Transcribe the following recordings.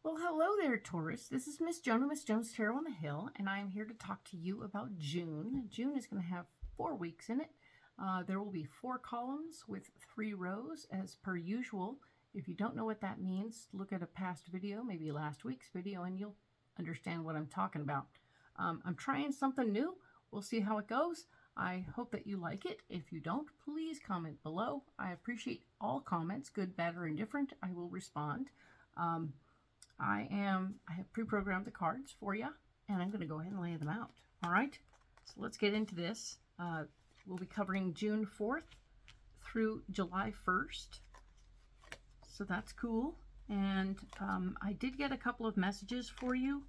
Well, hello there, Taurus. This is Miss Joan of Miss Jones Tarot on the Hill, and I am here to talk to you about June. June is going to have 4 weeks in it. There will be 4 columns with 3 rows as per usual. If you don't know what that means, look at a past video, maybe last week's video, and you'll understand what I'm talking about. I'm trying something new. We'll see how it goes. I hope that you like it. If you don't, please comment below. I appreciate all comments, good, bad, or indifferent. I will respond. I have pre-programmed the cards for you, and I'm going to go ahead and lay them out. All right, so let's get into this. We'll be covering June 4th through July 1st, so that's cool. And I did get a couple of messages for you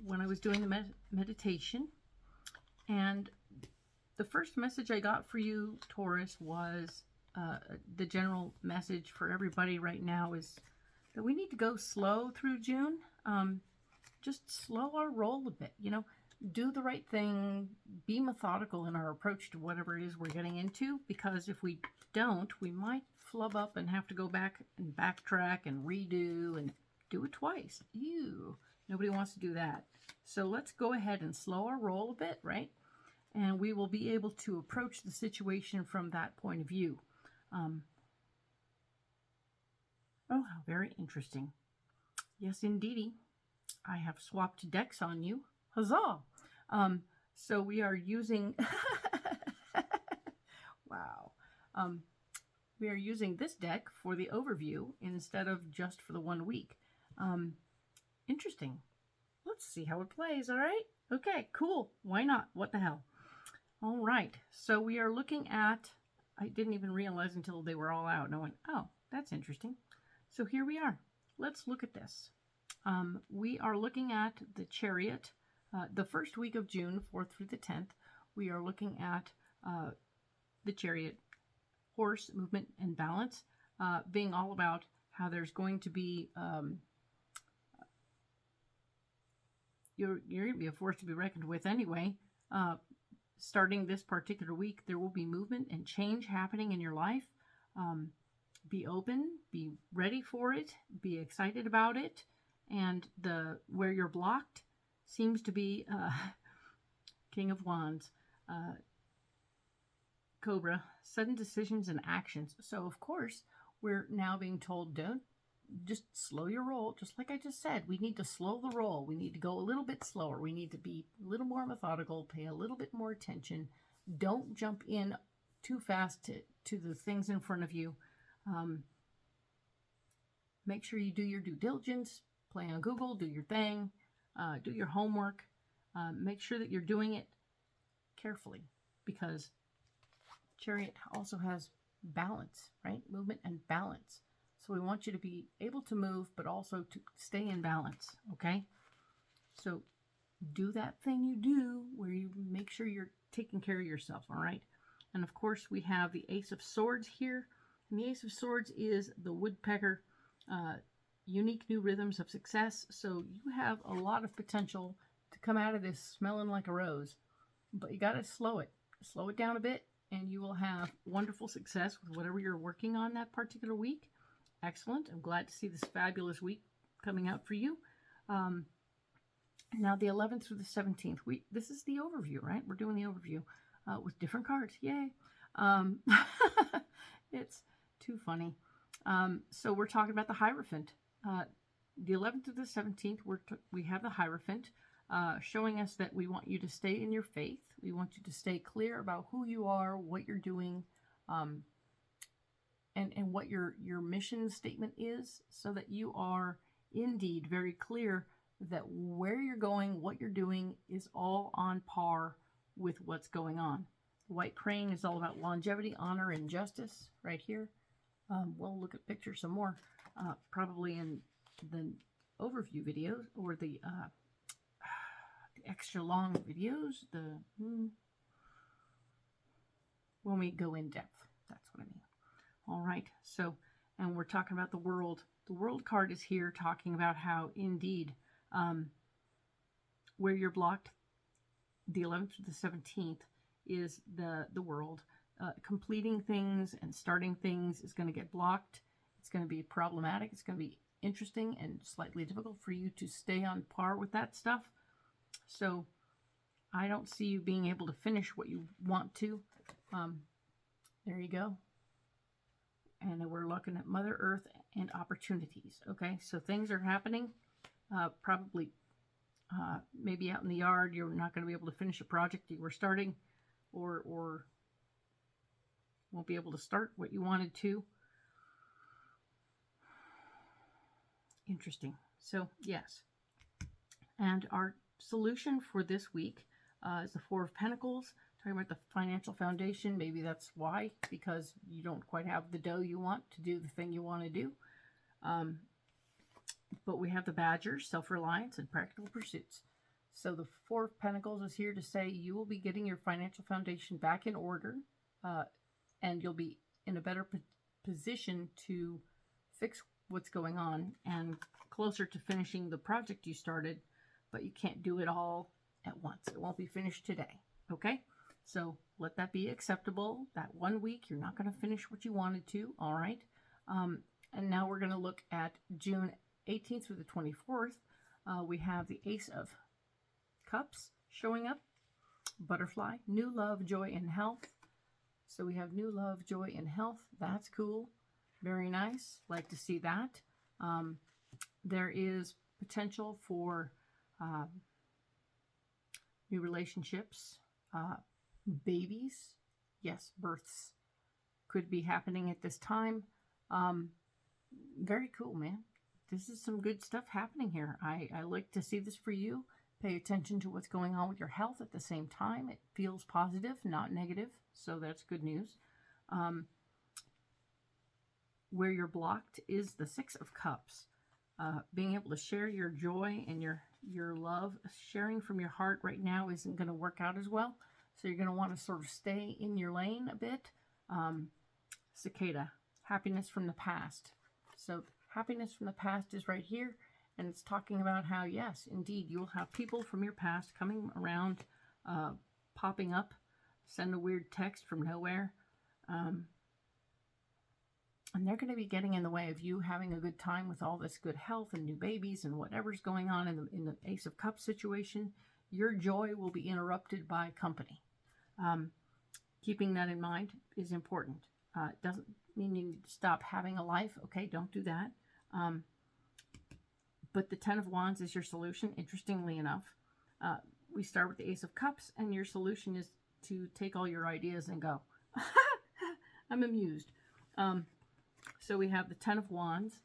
when I was doing the meditation, and the first message I got for you, Taurus, was the general message for everybody right now is that we need to go slow through June. Just slow our roll a bit, do the right thing, be methodical in our approach to whatever it is we're getting into, because if we don't, we might flub up and have to go back and backtrack and redo and do it twice. Ew, nobody wants to do that. So let's go ahead and slow our roll a bit, right? And we will be able to approach the situation from that point of view. Oh, how very interesting. Yes, indeedy. I have swapped decks on you. Huzzah! So we are using... Wow. We are using this deck for the overview instead of just for the 1 week. Interesting. Let's see how it plays, all right? Okay, cool. Why not? What the hell? All right. So we are looking at... I didn't even realize until they were all out. And I went, oh, that's interesting. So here we are. Let's look at this. We are looking at the Chariot, the first week of June, 4th through the 10th. We are looking at the Chariot, horse, movement, and balance, being all about how there's going to be, you're going to be a force to be reckoned with anyway. Starting this particular week, there will be movement and change happening in your life. Be open, be ready for it, be excited about it, and where you're blocked seems to be King of Wands, Cobra, sudden decisions and actions. So of course we're now being told, don't just slow your roll, just like I just said. We need to slow the roll. We need to go a little bit slower. We need to be a little more methodical, pay a little bit more attention. Don't jump in too fast to the things in front of you. Make sure you do your due diligence, play on Google, do your thing, do your homework. Make sure that you're doing it carefully, because Chariot also has balance, right? Movement and balance. So we want you to be able to move, but also to stay in balance, okay? So do that thing you do where you make sure you're taking care of yourself, all right? And of course, we have the Ace of Swords here. And the Ace of Swords is the woodpecker, unique new rhythms of success. So you have a lot of potential to come out of this smelling like a rose. But you got to slow it. Slow it down a bit, and you will have wonderful success with whatever you're working on that particular week. Excellent. I'm glad to see this fabulous week coming out for you. Now, the 11th through the 17th. This is the overview, right? We're doing the overview with different cards. Yay. It's too funny. So we're talking about the Hierophant. The 11th to the 17th, we have the Hierophant showing us that we want you to stay in your faith. We want you to stay clear about who you are, what you're doing, and what your mission statement is, so that you are indeed very clear that where you're going, what you're doing is all on par with what's going on. White Crane is all about longevity, honor, and justice right here. We'll look at pictures some more, probably in the overview videos, or the extra long videos, when we go in depth. That's what I mean. All right, so, and we're talking about the World. The World card is here talking about how, indeed, where you're blocked, the 11th to the 17th, is the World. Completing things and starting things is going to get blocked. It's going to be problematic. It's going to be interesting and slightly difficult for you to stay on par with that stuff. So I don't see you being able to finish what you want to. There you go. And then we're looking at Mother Earth and opportunities. Okay, so things are happening. Probably maybe out in the yard, you're not going to be able to finish a project you were starting, or won't be able to start what you wanted to. Interesting. So, yes. And our solution for this week is the Four of Pentacles, talking about the financial foundation. Maybe that's why, because you don't quite have the dough you want to do the thing you want to do. But we have the Badgers, self-reliance, and practical pursuits. So the Four of Pentacles is here to say you will be getting your financial foundation back in order, and you'll be in a better position to fix what's going on and closer to finishing the project you started, but you can't do it all at once. It won't be finished today, okay? So let that be acceptable. That 1 week, you're not going to finish what you wanted to, all right? And now we're going to look at June 18th through the 24th. We have the Ace of Cups showing up, Butterfly, new love, joy, and health. So we have new love, joy, and health. That's cool. Very nice. Like to see that. There is potential for new relationships, babies. Yes, births could be happening at this time. Very cool, man. This is some good stuff happening here. I like to see this for you. Pay attention to what's going on with your health at the same time. It feels positive, not negative. So that's good news. Where you're blocked is the Six of Cups. Being able to share your joy and your love, sharing from your heart right now isn't going to work out as well. So you're going to want to sort of stay in your lane a bit. Cicada, happiness from the past. So happiness from the past is right here. And it's talking about how, yes, indeed, you'll have people from your past coming around, popping up, send a weird text from nowhere. And they're going to be getting in the way of you having a good time with all this good health and new babies and whatever's going on in the Ace of Cups situation. Your joy will be interrupted by company. Keeping that in mind is important. It doesn't mean you need to stop having a life. Okay, don't do that. But the Ten of Wands is your solution, interestingly enough. We start with the Ace of Cups, and your solution is to take all your ideas and go. I'm amused. So we have the Ten of Wands,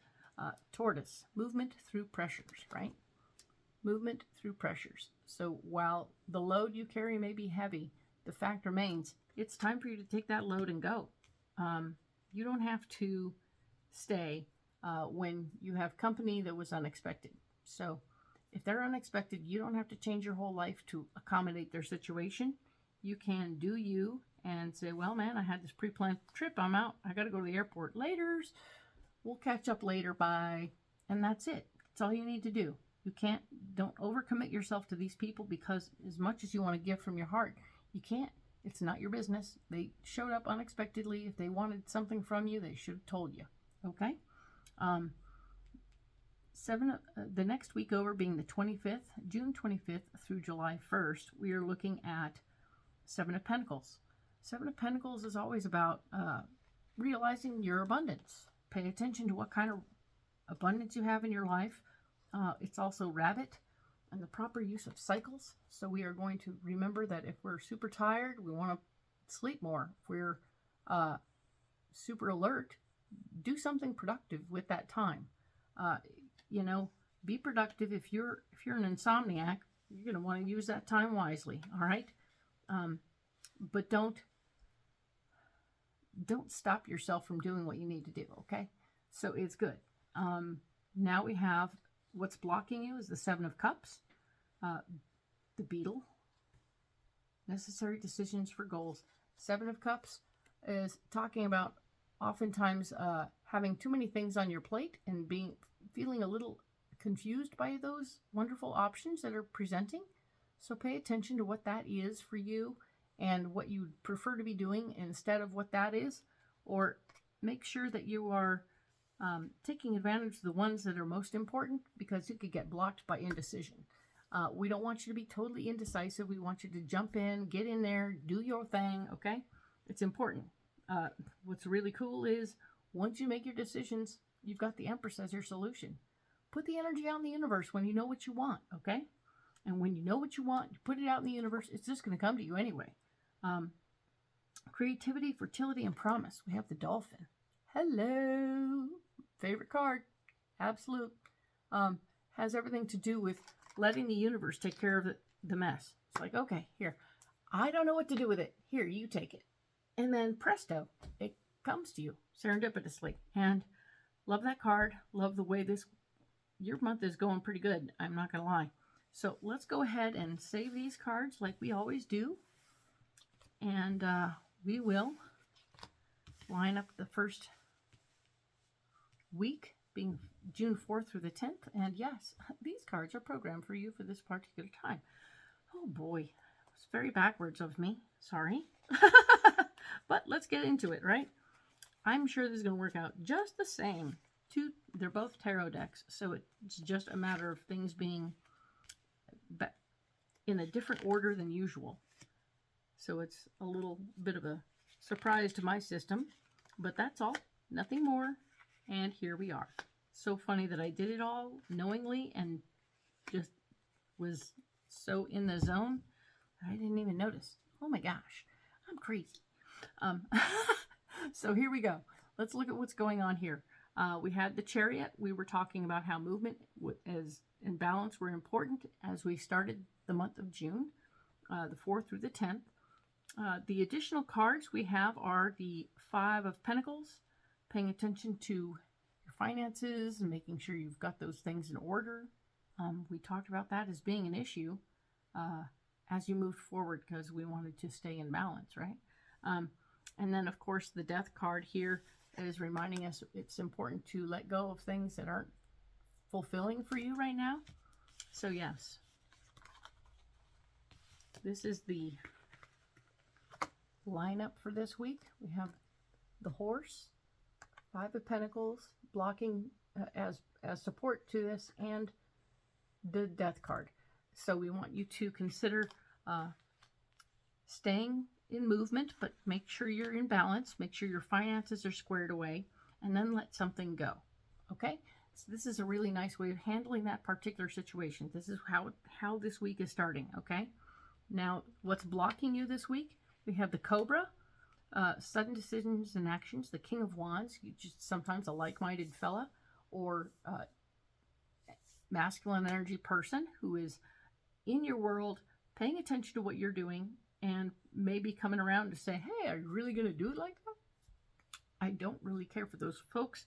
Tortoise, movement through pressures, right? Movement through pressures. So while the load you carry may be heavy, the fact remains, it's time for you to take that load and go. You don't have to stay when you have company that was unexpected. So if they're unexpected, you don't have to change your whole life to accommodate their situation. You can do you and say, well, man, I had this pre-planned trip. I'm out. I got to go to the airport. Laters. We'll catch up later. Bye. And that's it. That's all you need to do. Don't overcommit yourself to these people, because as much as you want to give from your heart, you can't. It's not your business. They showed up unexpectedly. If they wanted something from you, they should have told you. Okay? The next week over being the 25th, June 25th through July 1st, we are looking at Seven of Pentacles. Seven of Pentacles is always about realizing your abundance. Pay attention to what kind of abundance you have in your life. It's also Rabbit and the proper use of cycles. So we are going to remember that if we're super tired, we want to sleep more. If we're super alert, do something productive with that time. Be productive. If you're an insomniac, you're going to want to use that time wisely. All right. But don't stop yourself from doing what you need to do. Okay. So it's good. Now we have what's blocking you is the Seven of Cups, the Beetle, necessary decisions for goals. Seven of Cups is talking about oftentimes having too many things on your plate and feeling a little confused by those wonderful options that are presenting. So pay attention to what that is for you and what you prefer to be doing instead of what that is, or make sure that you are taking advantage of the ones that are most important, because you could get blocked by indecision. We don't want you to be totally indecisive. We want you to jump in, get in there, do your thing, okay? It's important. What's really cool is once you make your decisions, you've got the Empress as your solution. Put the energy out in the universe when you know what you want, okay? And when you know what you want, you put it out in the universe, it's just going to come to you anyway. Creativity, fertility, and promise. We have the Dolphin. Hello. Favorite card. Absolute. Has everything to do with letting the universe take care of the mess. It's like, okay, here. I don't know what to do with it. Here, you take it. And then presto, it comes to you serendipitously. And love that card. Love the way your month is going pretty good. I'm not going to lie. So let's go ahead and save these cards like we always do. And we will line up the first week, being June 4th through the 10th. And yes, these cards are programmed for you for this particular time. Oh boy, it's very backwards of me. Sorry. But let's get into it, right? I'm sure this is going to work out just the same. They're both tarot decks, so it's just a matter of things being in a different order than usual. So it's a little bit of a surprise to my system, but that's all. Nothing more. And here we are. So funny that I did it all knowingly and just was so in the zone that I didn't even notice. Oh my gosh, I'm crazy. So here we go. Let's look at what's going on here. We had the Chariot. We were talking about how movement and balance were important as we started the month of June, the 4th through the 10th. The additional cards we have are the 5 of Pentacles, paying attention to your finances and making sure you've got those things in order. We talked about that as being an issue as you moved forward because we wanted to stay in balance, right? And then, of course, the Death card here is reminding us it's important to let go of things that aren't fulfilling for you right now. So, yes, this is the lineup for this week. We have the Horse, 5 of Pentacles, blocking as support to this, and the Death card. So we want you to consider staying in movement, but make sure you're in balance, make sure your finances are squared away, and then let something go. Okay? So this is a really nice way of handling that particular situation. This is how this week is starting, okay? Now, what's blocking you this week? We have the Cobra, sudden decisions and actions, the King of Wands, just sometimes a like-minded fella, or masculine energy person who is in your world, paying attention to what you're doing, and maybe coming around to say, hey, are you really going to do it like that? I don't really care for those folks.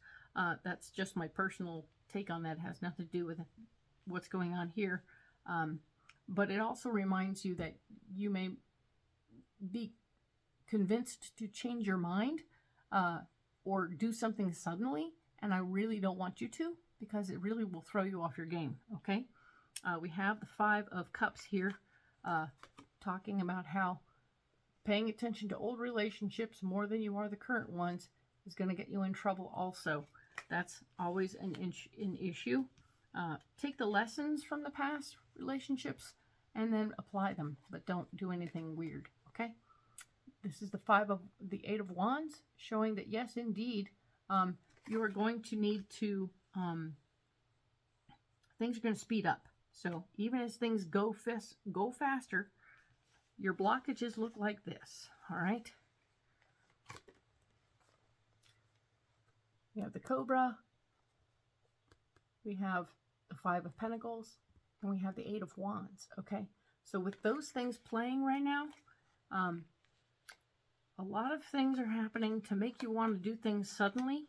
That's just my personal take on that. It has nothing to do with what's going on here. But it also reminds you that you may be convinced to change your mind or do something suddenly, and I really don't want you to, because it really will throw you off your game, okay? We have the 5 of Cups here, talking about how paying attention to old relationships more than you are the current ones is going to get you in trouble also. That's always an issue. Take the lessons from the past relationships and then apply them, but don't do anything weird, okay? This is the 8 of Wands, showing that yes, indeed, you are going to need to, things are going to speed up. So even as things go faster, your blockages look like this, all right? We have the Cobra, we have the 5 of Pentacles, and we have the 8 of Wands, okay? So with those things playing right now, a lot of things are happening to make you want to do things suddenly,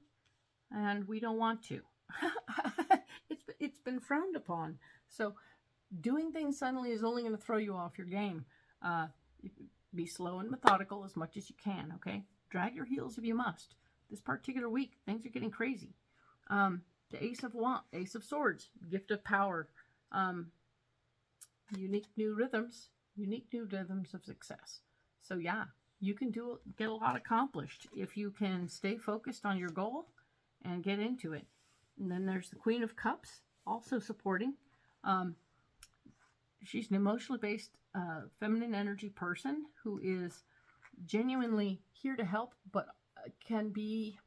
and we don't want to. It's been frowned upon. So doing things suddenly is only going to throw you off your game. Be slow and methodical as much as you can, okay? Drag your heels if you must. This particular week, things are getting crazy. The Ace of Swords, gift of power, unique new rhythms of success. So yeah, you can get a lot accomplished if you can stay focused on your goal and get into it. And then there's the Queen of Cups, also supporting. She's an emotionally based feminine energy person who is genuinely here to help, but can be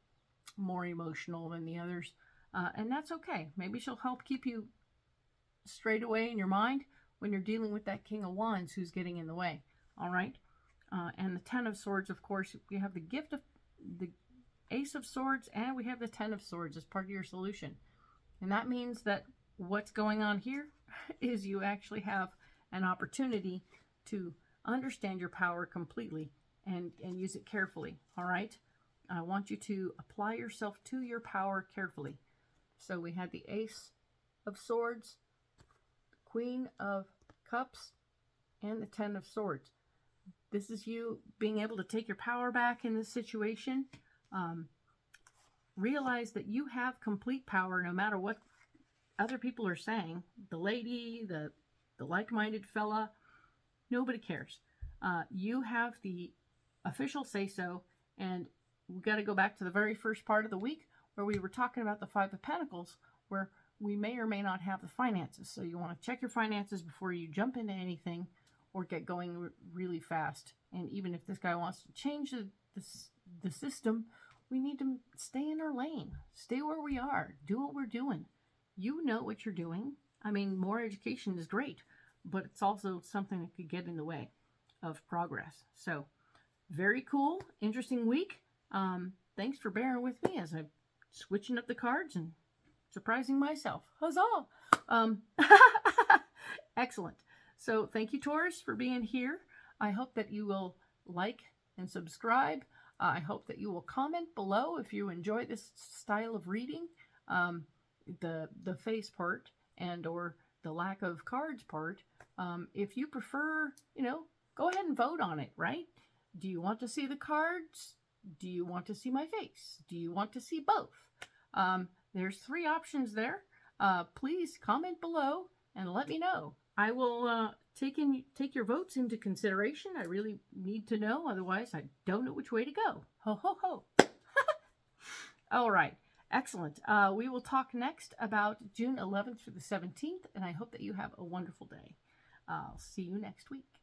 more emotional than the others. And that's okay. Maybe she'll help keep you straight away in your mind when you're dealing with that King of Wands who's getting in the way. All right. And the Ten of Swords, of course, we have the gift of the Ace of Swords, and we have the Ten of Swords as part of your solution. And that means that what's going on here is you actually have an opportunity to understand your power completely and use it carefully. All right. I want you to apply yourself to your power carefully. So we had the Ace of Swords, Queen of Cups, and the Ten of Swords. This is you being able to take your power back in this situation. Realize that you have complete power no matter what other people are saying. The lady, the like-minded fella, nobody cares. You have the official say-so, and we got to go back to the very first part of the week where we were talking about the Five of Pentacles, where we may or may not have the finances. So you want to check your finances before you jump into anything or get going really fast. And even if this guy wants to change the system, we need to stay in our lane. Stay where we are. Do what we're doing. You know what you're doing. I mean, more education is great, but it's also something that could get in the way of progress. So, very cool, interesting week. Thanks for bearing with me as I'm switching up the cards and surprising myself. Huzzah! Excellent. So, thank you, Taurus, for being here. I hope that you will like and subscribe. I hope that you will comment below if you enjoy this style of reading, the face part and or the lack of cards part. If you prefer, go ahead and vote on it, right? Do you want to see the cards? Do you want to see my face? Do you want to see both? There's 3 options there. Please comment below and let me know. I will take your votes into consideration. I really need to know. Otherwise, I don't know which way to go. Ho, ho, ho. All right. Excellent. We will talk next about June 11th through the 17th, and I hope that you have a wonderful day. I'll see you next week.